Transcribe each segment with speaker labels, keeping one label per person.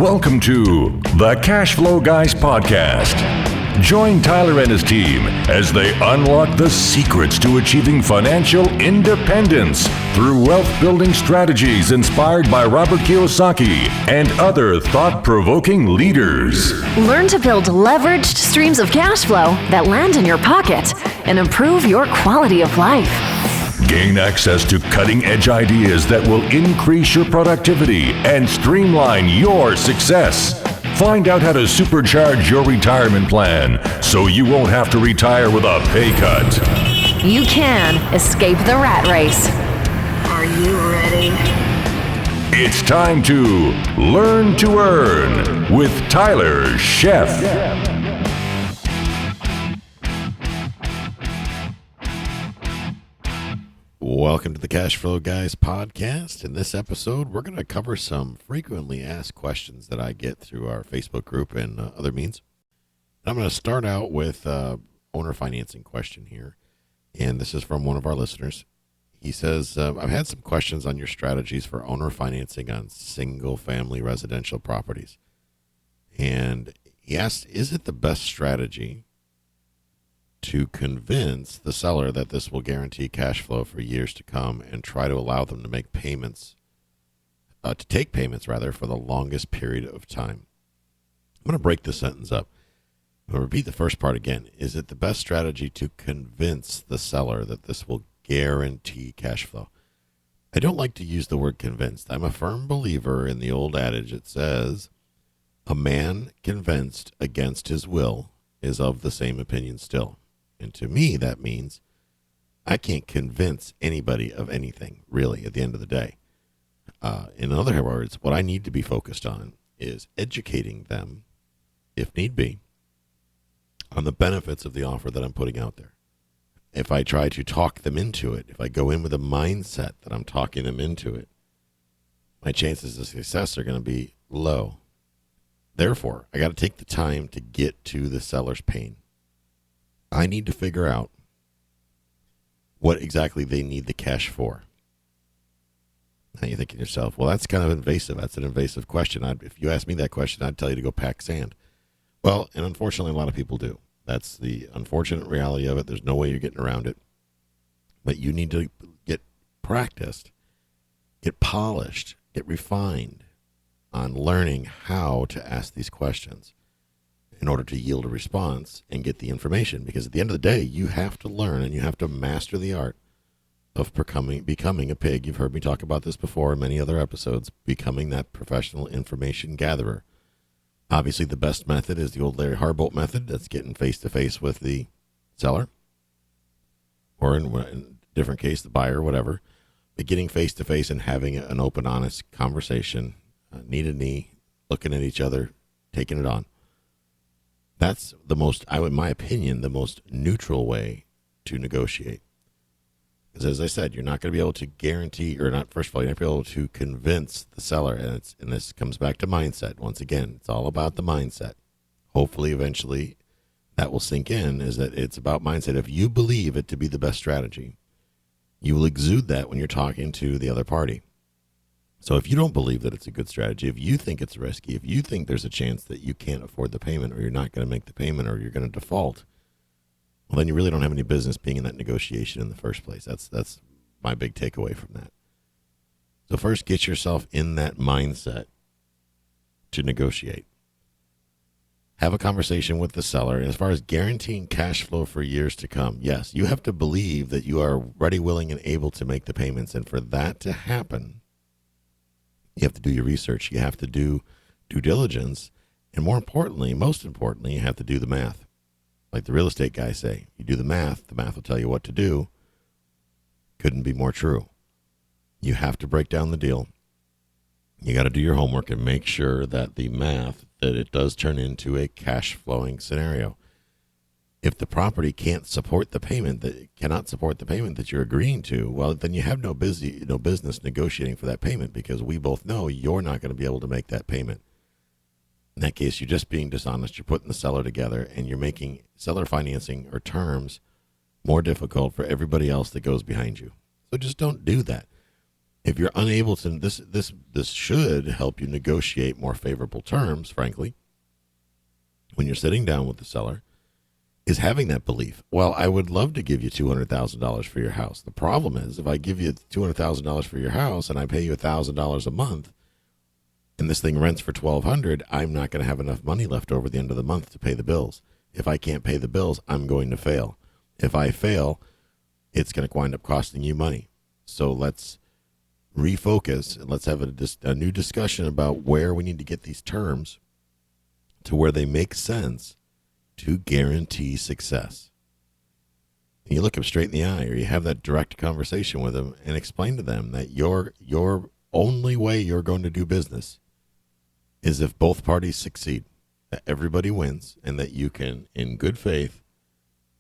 Speaker 1: Welcome to the Cash Flow Guys podcast. Join Tyler and his team as they unlock the secrets to achieving financial independence through wealth-building strategies inspired by Robert Kiyosaki and other thought-provoking leaders.
Speaker 2: Learn to build leveraged streams of cash flow that land in your pocket and improve your quality of life.
Speaker 1: Gain access to cutting-edge ideas that will increase your productivity and streamline your success. Find out how to supercharge your retirement plan so you won't have to retire with a pay cut.
Speaker 2: You can escape the rat race.
Speaker 3: Are you ready?
Speaker 1: It's time to Learn to Earn with Tyler Sheff.
Speaker 4: Welcome to the Cash Flow Guys podcast. In this episode, we're going to cover some frequently asked questions that I get through our Facebook group and other means. I'm going to start out with owner financing question here, and this is from one of our listeners. He says, I've had some questions on your strategies for owner financing on single-family residential properties. And he asked, is it the best strategy to convince the seller that this will guarantee cash flow for years to come and try to allow them to make payments, to take payments rather, for the longest period of time? I'm going to break this sentence up. I'm going to repeat the first part again. Is it the best strategy to convince the seller that this will guarantee cash flow? I don't like to use the word convinced. I'm a firm believer in the old adage that says, a man convinced against his will is of the same opinion still. And to me, that means I can't convince anybody of anything, really, at the end of the day. In other words, what I need to be focused on is educating them, if need be, on the benefits of the offer that I'm putting out there. If I try to talk them into it, if I go in with a mindset that I'm talking them into it, my chances of success are going to be low. Therefore, I got to take the time to get to the seller's pain. I need to figure out what exactly they need the cash for. Now you're thinking to yourself, well, that's kind of invasive. That's an invasive question. If you asked me that question, I'd tell you to go pack sand. Well, and unfortunately, a lot of people do. That's the unfortunate reality of it. There's no way you're getting around it. But you need to get practiced, get polished, get refined on learning how to ask these questions in order to yield a response and get the information. Because at the end of the day, you have to learn and you have to master the art of becoming a pig. You've heard me talk about this before in many other episodes, becoming that professional information gatherer. Obviously, the best method is the old Larry Harbolt method. That's getting face-to-face with the seller, or in a different case, the buyer, whatever. But getting face-to-face and having an open, honest conversation, knee to knee, looking at each other, taking it on. That's the most, in my opinion, the most neutral way to negotiate. Because as I said, you're not going to be able to guarantee, or not, first of all, you're not going to be able to convince the seller. And this comes back to mindset. Once again, it's all about the mindset. Hopefully, eventually, that will sink in, is that it's about mindset. If you believe it to be the best strategy, you will exude that when you're talking to the other party. So if you don't believe that it's a good strategy, if you think it's risky, if you think there's a chance that you can't afford the payment, or you're not going to make the payment, or you're going to default, well, then you really don't have any business being in that negotiation in the first place. That's my big takeaway from that. So first, get yourself in that mindset to negotiate. Have a conversation with the seller. As far as guaranteeing cash flow for years to come, yes, you have to believe that you are ready, willing, and able to make the payments. And for that to happen, you have to do your research. You have to do due diligence. And most importantly, you have to do the math. Like the real estate guys say, you do the math will tell you what to do. Couldn't be more true. You have to break down the deal. You got to do your homework and make sure that the math, that it does turn into a cash flowing scenario. If the property can't support the payment, that cannot support the payment that you're agreeing to, well, then you have no business negotiating for that payment, because we both know you're not going to be able to make that payment. In that case, you're just being dishonest. You're putting the seller together, and you're making seller financing or terms more difficult for everybody else that goes behind you. So just don't do that. If you're unable to, this should help you negotiate more favorable terms, frankly, when you're sitting down with the seller, is having that belief. Well, I would love to give you $200,000 for your house. The problem is, if I give you $200,000 for your house and I pay you $1,000 a month, and this thing rents for $1,200, I'm not going to have enough money left over the end of the month to pay the bills. If I can't pay the bills, I'm going to fail. If I fail, it's going to wind up costing you money. So let's refocus and let's have a new discussion about where we need to get these terms to where they make sense to guarantee success. And you look them straight in the eye, or you have that direct conversation with them and explain to them that your only way you're going to do business is if both parties succeed, that everybody wins, and that you can, in good faith,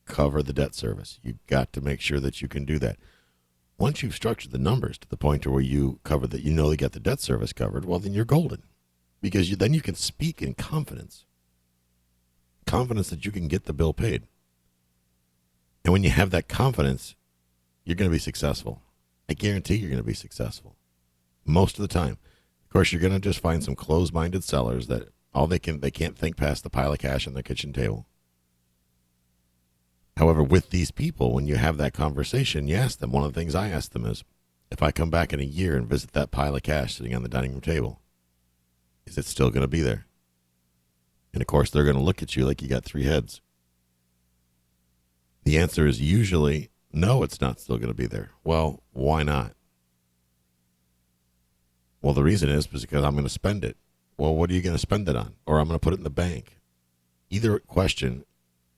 Speaker 4: cover the debt service. You've got to make sure that you can do that. Once you've structured the numbers to the point where you cover that, you know, you got the debt service covered, well, then you're golden, because then you can speak in confidence that you can get the bill paid. And when you have that confidence, you're going to be successful. I guarantee you're going to be successful most of the time. Of course, you're going to just find some closed-minded sellers that they can't think past the pile of cash on their kitchen table. However, with these people, when you have that conversation, you ask them, one of the things I ask them is, if I come back in a year and visit that pile of cash sitting on the dining room table, is it still going to be there? And of course, they're going to look at you like you got three heads. The answer is usually, no, it's not still going to be there. Well, why not? Well, the reason is because I'm going to spend it. Well, what are you going to spend it on? Or I'm going to put it in the bank. Either question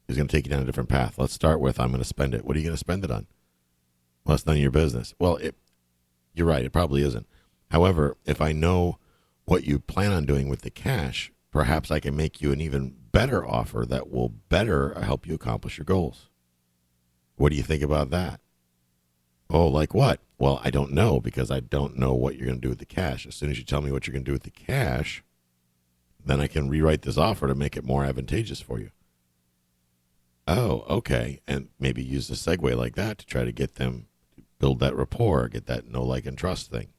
Speaker 4: is going to take you down a different path. Let's start with, I'm going to spend it. What are you going to spend it on? Well, it's none of your business. Well, you're right. It probably isn't. However, if I know what you plan on doing with the cash, perhaps I can make you an even better offer that will better help you accomplish your goals. What do you think about that? Oh, like what? Well, I don't know, because I don't know what you're going to do with the cash. As soon as you tell me what you're going to do with the cash, then I can rewrite this offer to make it more advantageous for you. Oh, okay. And maybe use a segue like that to try to get them to build that rapport, get that know, like, and trust thing.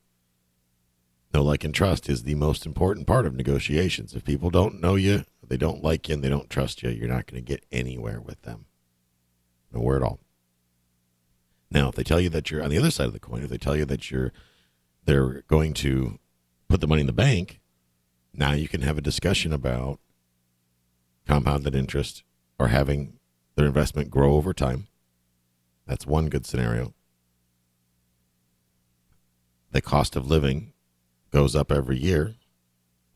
Speaker 4: Know, like, and trust is the most important part of negotiations. If people don't know you, they don't like you, and they don't trust you, you're not going to get anywhere with them. Nowhere at all. Now, if they tell you that you're on the other side of the coin, if they tell you that they're going to put the money in the bank, now you can have a discussion about compounded interest or having their investment grow over time. That's one good scenario. The cost of living goes up every year.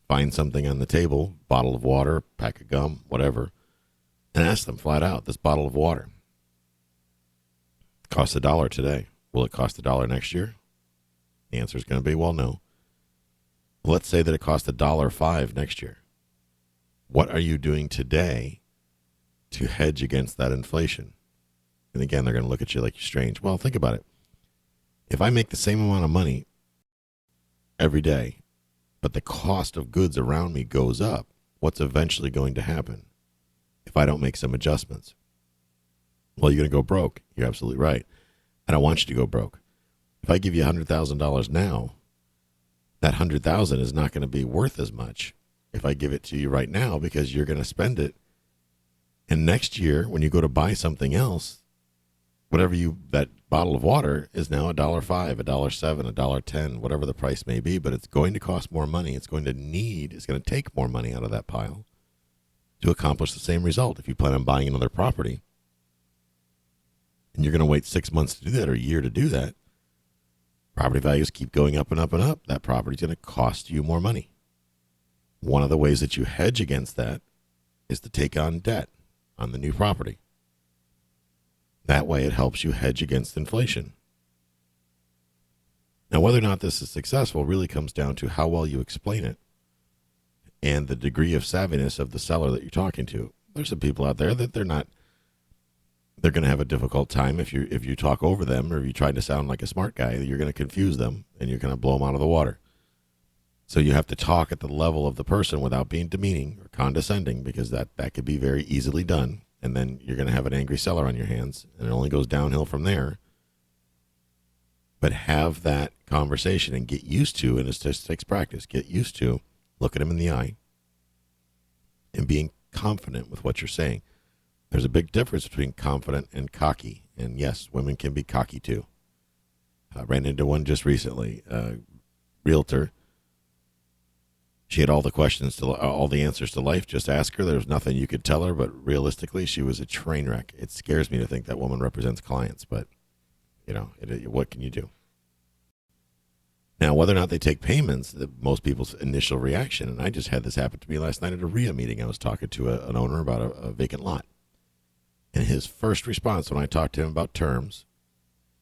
Speaker 4: Find something on the table, bottle of water, pack of gum, whatever, and ask them flat out, this bottle of water costs $1 today. Will it cost $1 next year? The answer is going to be, well, no. Let's say that it costs $1.05 next year. What are you doing today to hedge against that inflation? And again, they're going to look at you like you're strange. Well, think about it. If I make the same amount of money every day, but the cost of goods around me goes up, what's eventually going to happen if I don't make some adjustments? Well, you're going to go broke. You're absolutely right. I don't want you to go broke. If I give you $100,000 now, that $100,000 is not going to be worth as much if I give it to you right now, because you're going to spend it. And next year, when you go to buy something else, that bottle of water is now $1.05, $1.07, $1.10, whatever the price may be, but it's going to cost more money. It's going to take more money out of that pile to accomplish the same result. If you plan on buying another property, and you're going to wait 6 months to do that or a year to do that, property values keep going up and up and up. That property is going to cost you more money. One of the ways that you hedge against that is to take on debt on the new property. That way it helps you hedge against inflation. Now, whether or not this is successful really comes down to how well you explain it and the degree of savviness of the seller that you're talking to. There's some people out there that they're going to have a difficult time if you talk over them, or if you try to sound like a smart guy. You're going to confuse them and you're going to blow them out of the water. So you have to talk at the level of the person without being demeaning or condescending, because that could be very easily done. And then you're going to have an angry seller on your hands, and it only goes downhill from there. But have that conversation and get used to, and it just takes practice, get used to looking them in the eye and being confident with what you're saying. There's a big difference between confident and cocky. And yes, women can be cocky too. I ran into one just recently, realtor. She had all the questions to all the answers to life. Just ask her. There was nothing you could tell her, but realistically, she was a train wreck. It scares me to think that woman represents clients, but what can you do? Now, whether or not they take payments, most people's initial reaction, and I just had this happen to me last night at a RIA meeting. I was talking to an owner about a vacant lot. And his first response when I talked to him about terms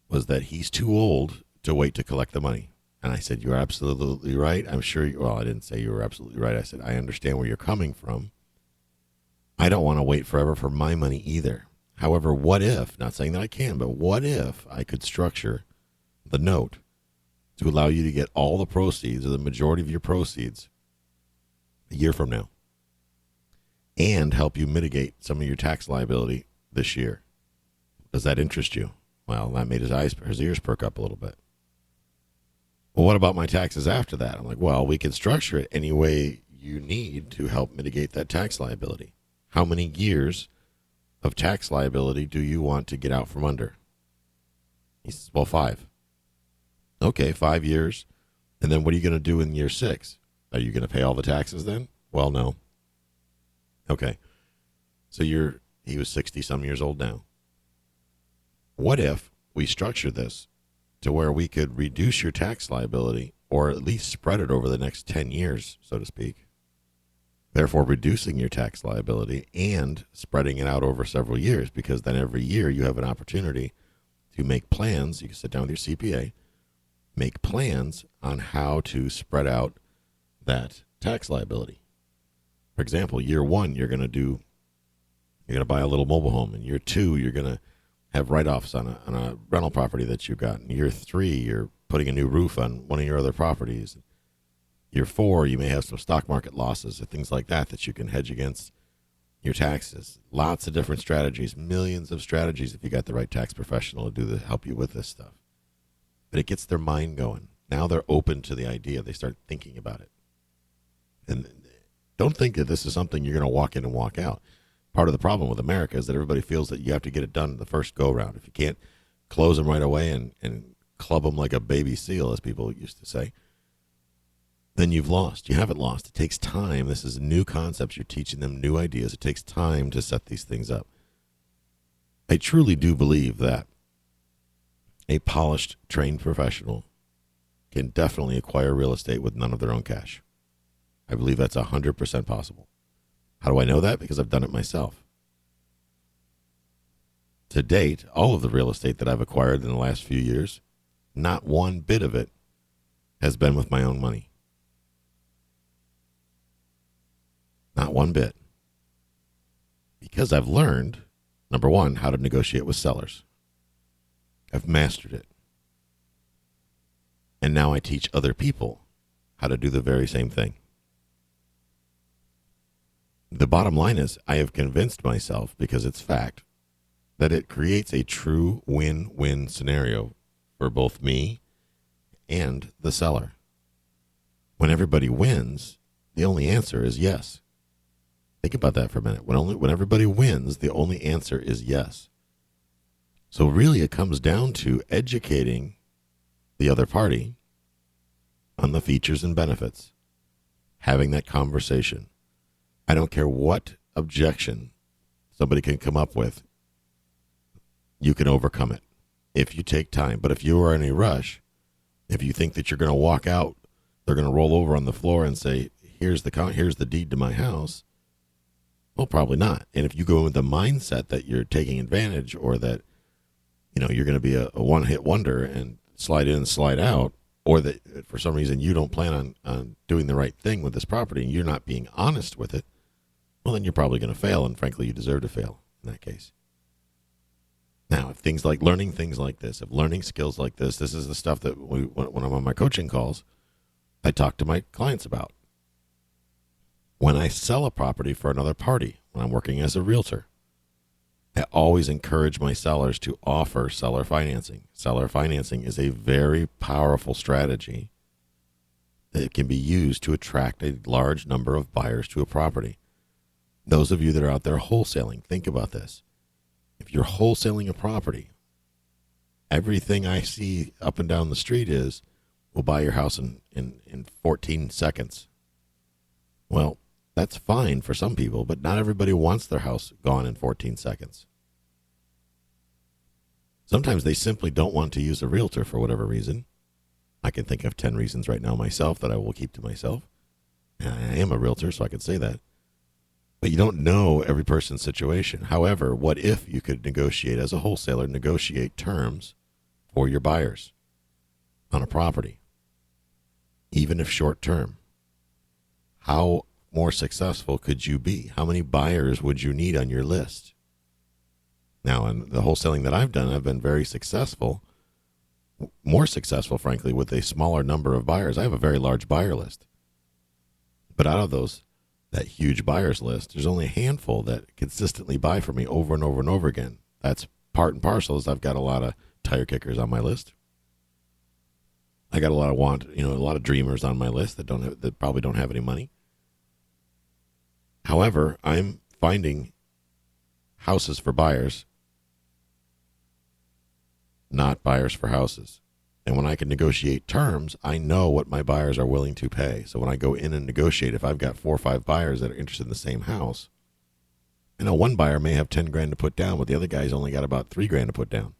Speaker 4: was that he's too old to wait to collect the money. And I said, you're absolutely right. I'm sure I didn't say you were absolutely right. I said, I understand where you're coming from. I don't want to wait forever for my money either. However, what if, not saying that I can, but what if I could structure the note to allow you to get all the proceeds or the majority of your proceeds a year from now and help you mitigate some of your tax liability this year? Does that interest you? Well, that made his ears perk up a little bit. Well, what about my taxes after that? I'm like, well, we can structure it any way you need to help mitigate that tax liability. How many years of tax liability do you want to get out from under? He says, well, 5. Okay, 5 years. And then what are you going to do in year 6? Are you going to pay all the taxes then? Well, no. Okay. So he was 60 some years old now. What if we structure this to where we could reduce your tax liability or at least spread it over the next 10 years, so to speak, therefore reducing your tax liability and spreading it out over several years, because then every year you have an opportunity to make plans. You can sit down with your CPA, make plans on how to spread out that tax liability. For example, year 1, you're going to buy a little mobile home. In year 2, you're going to have write-offs on a rental property that you've got. In year 3, you're putting a new roof on one of your other properties. Year 4, you may have some stock market losses or things like that you can hedge against your taxes. Lots of different strategies, millions of strategies if you got the right tax professional to help you with this stuff. But it gets their mind going. Now they're open to the idea. They start thinking about it. And don't think that this is something you're going to walk in and walk out. Part of the problem with America is that everybody feels that you have to get it done the first go-round. If you can't close them right away and club them like a baby seal, as people used to say, then you've lost. You haven't lost. It takes time. This is new concepts. You're teaching them new ideas. It takes time to set these things up. I truly do believe that a polished, trained professional can definitely acquire real estate with none of their own cash. I believe that's 100% possible. How do I know that? Because I've done it myself. To date, all of the real estate that I've acquired in the last few years, not one bit of it has been with my own money. Not one bit. Because I've learned, number one, how to negotiate with sellers. I've mastered it. And now I teach other people how to do the very same thing. The bottom line is I have convinced myself, because it's fact, that it creates a true win-win scenario for both me and the seller. When everybody wins, the only answer is yes. Think about that for a minute. When everybody wins, the only answer is yes. So really it comes down to educating the other party on the features and benefits, having that conversation. I don't care what objection somebody can come up with, you can overcome it if you take time. But if you are in a rush, if you think that you're going to walk out, they're going to roll over on the floor and say, here's the deed to my house. Well, probably not. And if you go with the mindset that you're taking advantage, or that you're going to be a one-hit wonder and slide in and slide out, or that for some reason you don't plan on doing the right thing with this property and you're not being honest with it, well, then you're probably going to fail, and frankly, you deserve to fail in that case. Now, if learning things like this, if learning skills like this is the stuff that when I'm on my coaching calls, I talk to my clients about. When I sell a property for another party, when I'm working as a realtor, I always encourage my sellers to offer seller financing. Seller financing is a very powerful strategy that can be used to attract a large number of buyers to a property. Those of you that are out there wholesaling, think about this. If you're wholesaling a property, everything I see up and down the street is, we'll buy your house in 14 seconds. Well, that's fine for some people, but not everybody wants their house gone in 14 seconds. Sometimes they simply don't want to use a realtor for whatever reason. I can think of 10 reasons right now myself that I will keep to myself. And I am a realtor, so I can say that. But you don't know every person's situation. However, what if you could negotiate, as a wholesaler, negotiate terms for your buyers on a property, even if short term? How more successful could you be? How many buyers would you need on your list? Now, in the wholesaling that I've done, I've been very successful, more successful, frankly, with a smaller number of buyers. I have a very large buyer list. But out of that huge buyers list, there's only a handful that consistently buy for me over and over and over again. That's part and parcel is I've got a lot of tire kickers on my list. I got a lot of a lot of dreamers on my list that probably don't have any money. However, I'm finding houses for buyers, not buyers for houses. And when I can negotiate terms, I know what my buyers are willing to pay. So when I go in and negotiate, if I've got 4 or 5 buyers that are interested in the same house, I know one buyer may have 10 grand to put down, but the other guy's only got about 3 grand to put down.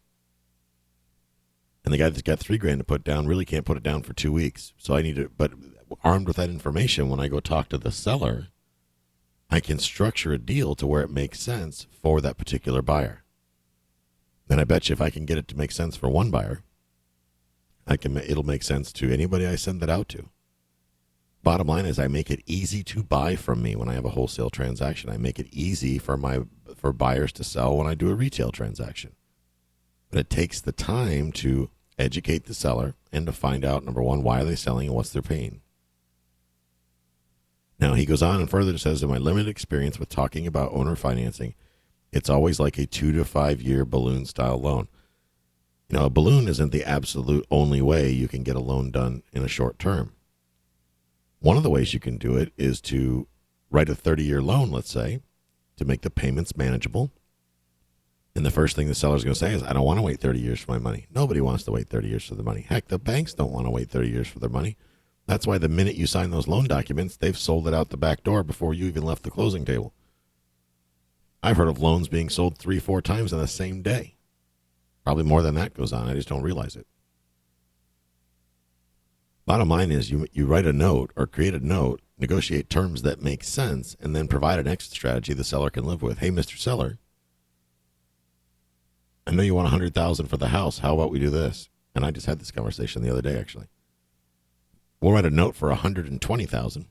Speaker 4: And the guy that's got 3 grand to put down really can't put it down for 2 weeks. So I need to, but armed with that information, when I go talk to the seller, I can structure a deal to where it makes sense for that particular buyer. And I bet you if I can get it to make sense for one buyer, it'll make sense to anybody I send that out to. Bottom line is I make it easy to buy from me when I have a wholesale transaction. I make it easy for buyers to sell when I do a retail transaction. But it takes the time to educate the seller and to find out, number one, why are they selling and what's their pain. Now, he goes on and further says, in my limited experience with talking about owner financing, it's always like a 2 to 5 year balloon style loan. You know, a balloon isn't the absolute only way you can get a loan done in a short term. One of the ways you can do it is to write a 30-year loan, let's say, to make the payments manageable. And the first thing the seller's going to say is, I don't want to wait 30 years for my money. Nobody wants to wait 30 years for their money. Heck, the banks don't want to wait 30 years for their money. That's why the minute you sign those loan documents, they've sold it out the back door before you even left the closing table. I've heard of loans being sold 3-4 times in the same day. Probably more than that goes on. I just don't realize it. Bottom line is you write a note or create a note, negotiate terms that make sense, and then provide an exit strategy the seller can live with. Hey, Mr. Seller, I know you want $100,000 for the house. How about we do this? And I just had this conversation the other day, actually. We'll write a note for $120,000.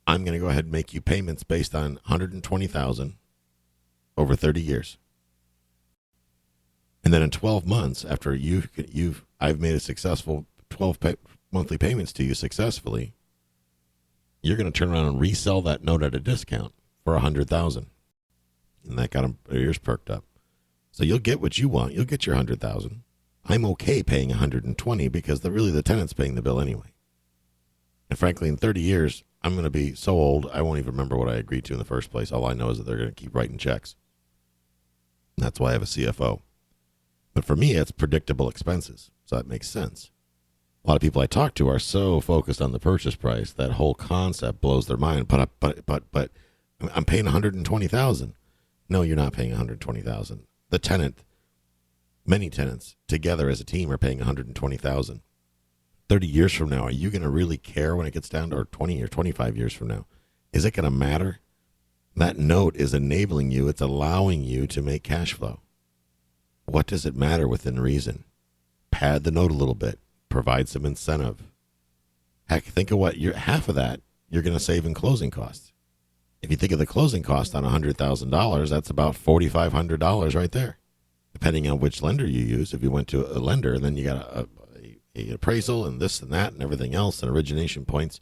Speaker 4: I'm going to go ahead and make you payments based on $120,000 over 30 years. And then in 12 months, after I've made a successful 12 monthly payments to you successfully, you're going to turn around and resell that note at a discount for $100,000. And that got them their ears perked up. So you'll get what you want. You'll get your $100,000. I'm okay paying $120 because the tenant's paying the bill anyway. And frankly, in 30 years, I'm going to be so old, I won't even remember what I agreed to in the first place. All I know is that they're going to keep writing checks. That's why I have a CFO. But for me, it's predictable expenses, so that makes sense. A lot of people I talk to are so focused on the purchase price, that whole concept blows their mind. But I'm paying $120,000. No, you're not paying $120,000. The tenant, many tenants together as a team are paying $120,000. 30 years from now, are you going to really care when it gets down to, or 20 or 25 years from now? Is it going to matter? That note is enabling you. It's allowing you to make cash flow. What does it matter within reason? Pad the note a little bit. Provide some incentive. Heck, think of what half of that you're going to save in closing costs. If you think of the closing cost on $100,000, that's about $4,500 right there, depending on which lender you use. If you went to a lender and then you got a appraisal and this and that and everything else and origination points.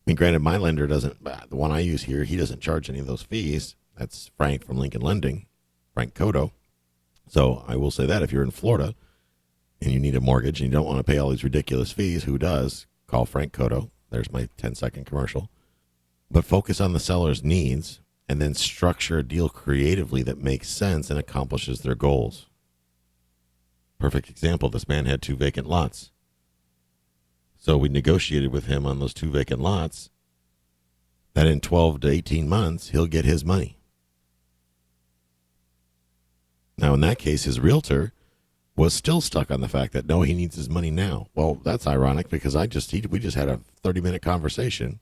Speaker 4: I mean, granted, my lender doesn't, the one I use here, he doesn't charge any of those fees. That's Frank from Lincoln Lending. Frank Cotto. So I will say that if you're in Florida and you need a mortgage and you don't want to pay all these ridiculous fees, who does? Call Frank Cotto. There's my 10-second commercial. But focus on the seller's needs and then structure a deal creatively that makes sense and accomplishes their goals. Perfect example, this man had 2 vacant lots. So we negotiated with him on those 2 vacant lots that in 12 to 18 months, he'll get his money. Now, in that case, his realtor was still stuck on the fact that, no, he needs his money now. Well, that's ironic because we just had a 30-minute conversation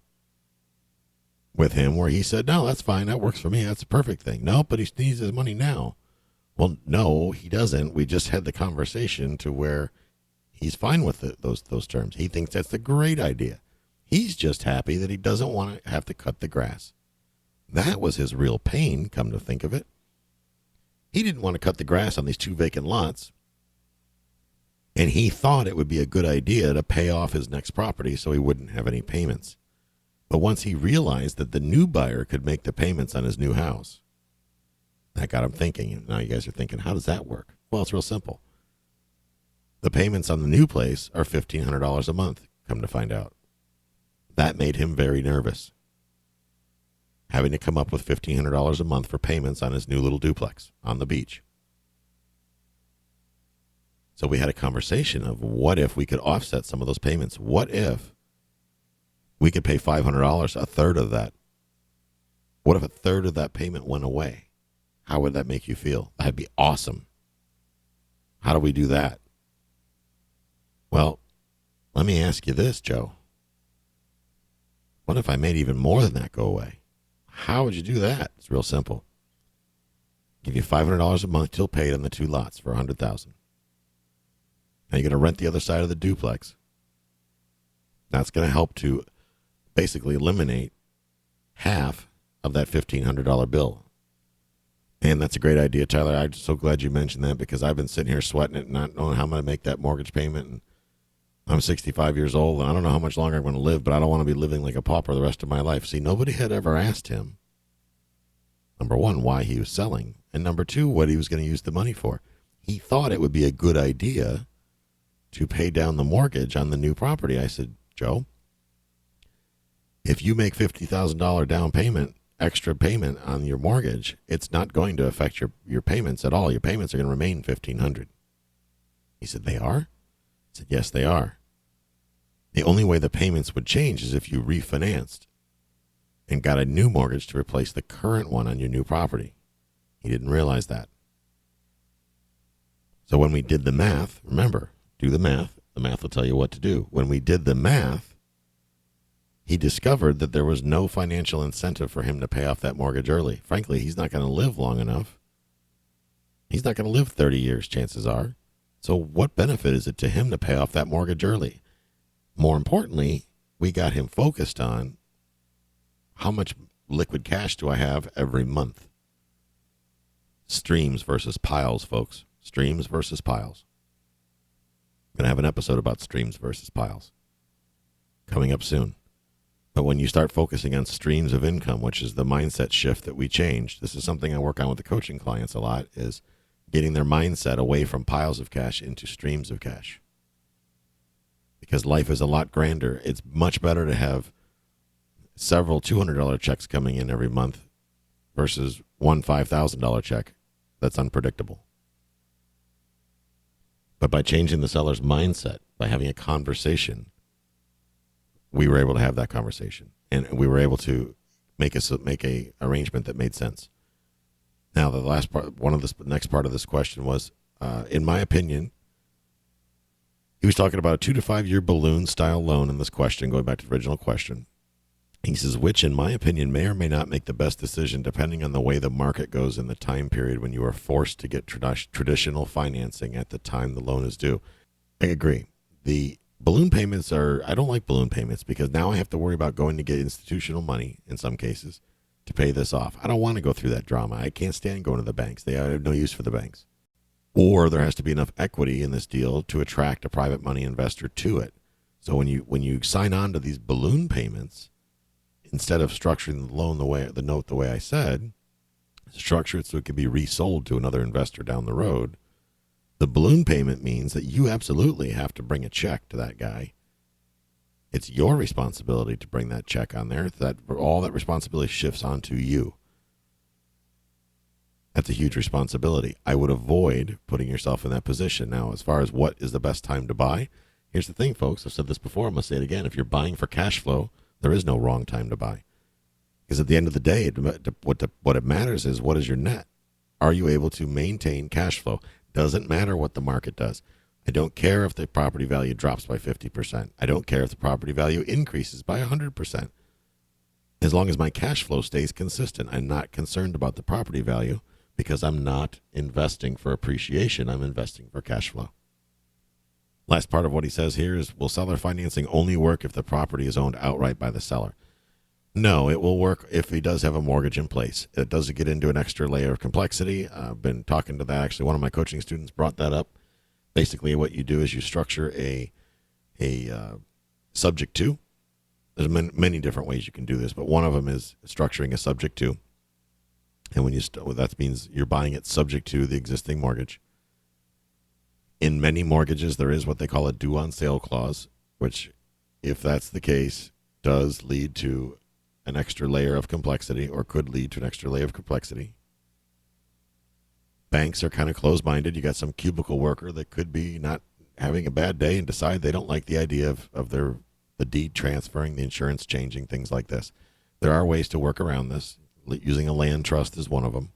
Speaker 4: with him where he said, no, that's fine. That works for me. That's a perfect thing. No, but he needs his money now. Well, no, he doesn't. We just had the conversation to where he's fine with those terms. He thinks that's a great idea. He's just happy that he doesn't want to have to cut the grass. That was his real pain, come to think of it. He didn't want to cut the grass on these 2 vacant lots, and he thought it would be a good idea to pay off his next property so he wouldn't have any payments. But once he realized that the new buyer could make the payments on his new house, that got him thinking. And now you guys are thinking, how does that work? Well, it's real simple. The payments on the new place are $1,500 a month, come to find out. That made him very nervous, having to come up with $1,500 a month for payments on his new little duplex on the beach. So we had a conversation of what if we could offset some of those payments? What if we could pay $500, a third of that? What if a third of that payment went away? How would that make you feel? That'd be awesome. How do we do that? Well, let me ask you this, Joe. What if I made even more than that go away? How would you do that? It's real simple. Give you $500 a month till paid on the 2 lots for $100,000. Now you're going to rent the other side of the duplex. That's going to help to basically eliminate half of that $1,500 bill. And that's a great idea, Tyler. I'm so glad you mentioned that because I've been sitting here sweating it and not knowing how I'm going to make that mortgage payment. And I'm 65 years old, and I don't know how much longer I'm going to live, but I don't want to be living like a pauper the rest of my life. See, nobody had ever asked him, number one, why he was selling, and number two, what he was going to use the money for. He thought it would be a good idea to pay down the mortgage on the new property. I said, Joe, if you make $50,000 down payment, extra payment on your mortgage, it's not going to affect your payments at all. Your payments are going to remain $1,500. He said, they are? I said, yes, they are. The only way the payments would change is if you refinanced and got a new mortgage to replace the current one on your new property. He didn't realize that. So when we did the math, remember, do the math. The math will tell you what to do. When we did the math, he discovered that there was no financial incentive for him to pay off that mortgage early. Frankly, he's not going to live long enough. He's not going to live 30 years, chances are. So what benefit is it to him to pay off that mortgage early? More importantly, we got him focused on how much liquid cash do I have every month? Streams versus piles, folks. Streams versus piles. I'm going to have an episode about streams versus piles coming up soon. But when you start focusing on streams of income, which is the mindset shift that we changed, this is something I work on with the coaching clients a lot, is getting their mindset away from piles of cash into streams of cash. Because life is a lot grander. It's much better to have several $200 checks coming in every month versus one $5,000 check that's unpredictable. But by changing the seller's mindset, by having a conversation, we were able to have that conversation. And we were able to make a arrangement that made sense. Now, the last part, next part of this question was, in my opinion, he was talking about a 2 to 5 year balloon style loan in this question, going back to the original question. He says, which, in my opinion, may or may not make the best decision depending on the way the market goes in the time period when you are forced to get traditional financing at the time the loan is due. I agree. The balloon payments I don't like balloon payments because now I have to worry about going to get institutional money in some cases to pay this off. I don't want to go through that drama. I can't stand going to the banks. They have no use for the banks. Or there has to be enough equity in this deal to attract a private money investor to it. So when you sign on to these balloon payments, instead of structuring the note the way I said, structure it so it can be resold to another investor down the road. The balloon payment means that you absolutely have to bring a check to that guy. It's your responsibility to bring that check on there. That all that responsibility shifts onto you. That's a huge responsibility. I would avoid putting yourself in that position. Now, as far as what is the best time to buy, here's the thing, folks. I've said this before. I'm going to say it again. If you're buying for cash flow, there is no wrong time to buy. Because at the end of the day, what it matters is, what is your net? Are you able to maintain cash flow? Doesn't matter what the market does. I don't care if the property value drops by 50%. I don't care if the property value increases by 100%. As long as my cash flow stays consistent, I'm not concerned about the property value because I'm not investing for appreciation. I'm investing for cash flow. Last part of what he says here is, will seller financing only work if the property is owned outright by the seller? No, it will work if he does have a mortgage in place. It does get into an extra layer of complexity. I've been talking to that. Actually, one of my coaching students brought that up. Basically, what you do is you structure a subject to. There's many different ways you can do this, but one of them is structuring a subject to. And when that means you're buying it subject to the existing mortgage. In many mortgages, there is what they call a due on sale clause, which, if that's the case, does lead to an extra layer of complexity, or could lead to an extra layer of complexity. Banks are kind of closed-minded. You got some cubicle worker that could be not having a bad day and decide they don't like the idea of the deed transferring, the insurance changing, things like this. There are ways to work around this. Using a land trust is one of them.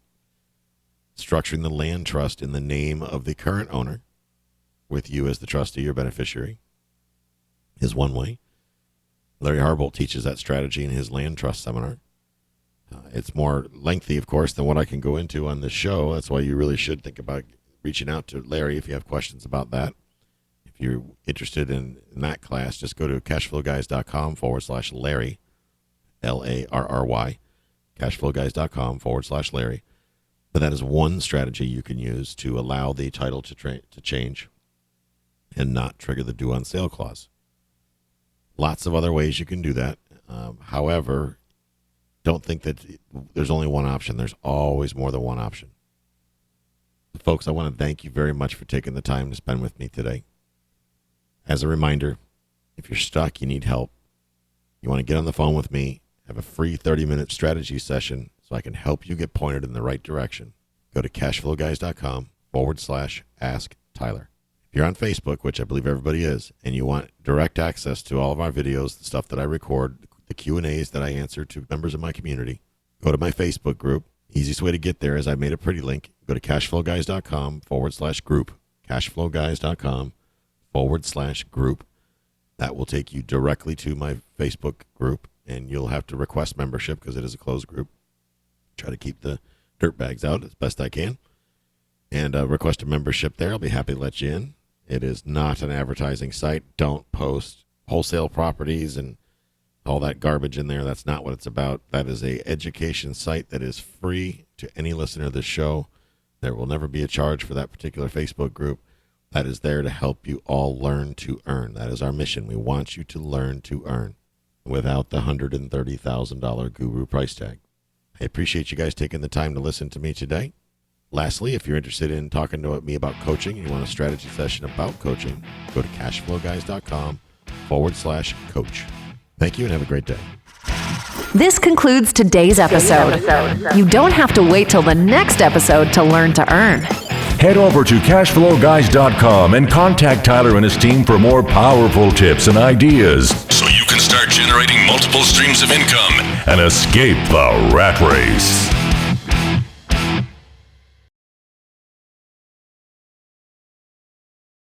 Speaker 4: Structuring the land trust in the name of the current owner, with you as the trustee or beneficiary, is one way. Larry Harbolt teaches that strategy in his land trust seminar. It's more lengthy, of course, than what I can go into on this show. That's why you really should think about reaching out to Larry if you have questions about that. If you're interested in that class, just go to cashflowguys.com/Larry, Larry, cashflowguys.com/Larry. But that is one strategy you can use to allow the title to change and not trigger the due on sale clause. Lots of other ways you can do that. However, don't think that there's only one option. There's always more than one option. Folks, I want to thank you very much for taking the time to spend with me today. As a reminder, if you're stuck, you need help, you want to get on the phone with me, have a free 30-minute strategy session so I can help you get pointed in the right direction. Go to cashflowguys.com/Ask Tyler. If you're on Facebook, which I believe everybody is, and you want direct access to all of our videos, the stuff that I record, the Q&As that I answer to members of my community, go to my Facebook group. Easiest way to get there is I made a pretty link. Go to cashflowguys.com/group, cashflowguys.com/group. That will take you directly to my Facebook group, and you'll have to request membership because it is a closed group. Try to keep the dirtbags out as best I can. And request a membership there. I'll be happy to let you in. It is not an advertising site. Don't post wholesale properties and all that garbage in there. That's not what it's about. That is a education site that is free to any listener of this show. There will never be a charge for that particular Facebook group. That is there to help you all learn to earn. That is our mission. We want you to learn to earn without the $130,000 guru price tag. I appreciate you guys taking the time to listen to me today. Lastly, if you're interested in talking to me about coaching and you want a strategy session about coaching, go to cashflowguys.com/coach. Thank you and have a great day.
Speaker 2: This concludes today's episode. You don't have to wait till the next episode to learn to earn.
Speaker 1: Head over to cashflowguys.com and contact Tyler and his team for more powerful tips and ideas so you can start generating multiple streams of income and escape the rat race.